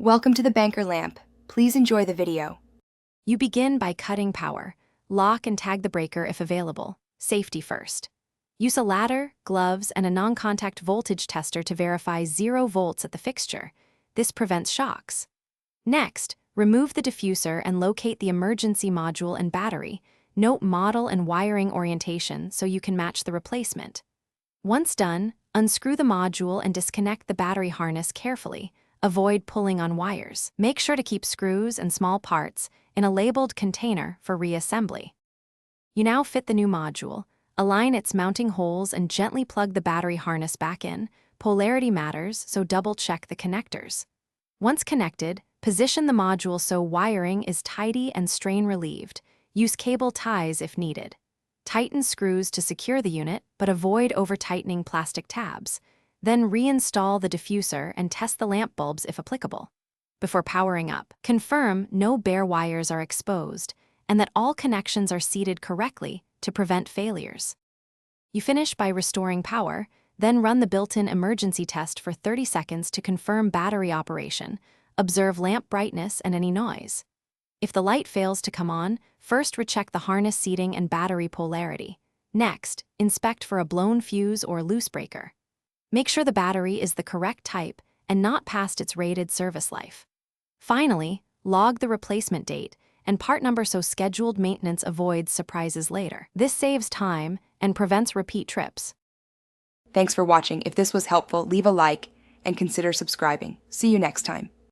Welcome to the Banker Lamp. Please enjoy the video. You begin by cutting power. Lock and tag the breaker if available. Safety first. Use a ladder, gloves, and a non-contact voltage tester to verify 0 volts at the fixture. This prevents shocks. Next, remove the diffuser and locate the emergency module and battery. Note model and wiring orientation so you can match the replacement. Once done, unscrew the module and disconnect the battery harness carefully. Avoid pulling on wires. Make sure to keep screws and small parts in a labeled container for reassembly. You now fit the new module, align its mounting holes, and gently plug the battery harness back in. Polarity matters, so double-check the connectors. Once connected, position the module so wiring is tidy and strain-relieved. Use cable ties if needed. Tighten screws to secure the unit, but avoid over-tightening plastic tabs. Then reinstall the diffuser and test the lamp bulbs if applicable. Before powering up, confirm no bare wires are exposed and that all connections are seated correctly to prevent failures. You finish by restoring power, then run the built-in emergency test for 30 seconds to confirm battery operation. Observe lamp brightness and any noise. If the light fails to come on, first recheck the harness seating and battery polarity. Next, inspect for a blown fuse or loose breaker. Make sure the battery is the correct type and not past its rated service life. Finally, log the replacement date and part number so scheduled maintenance avoids surprises later. This saves time and prevents repeat trips. Thanks for watching. If this was helpful, leave a like and consider subscribing. See you next time.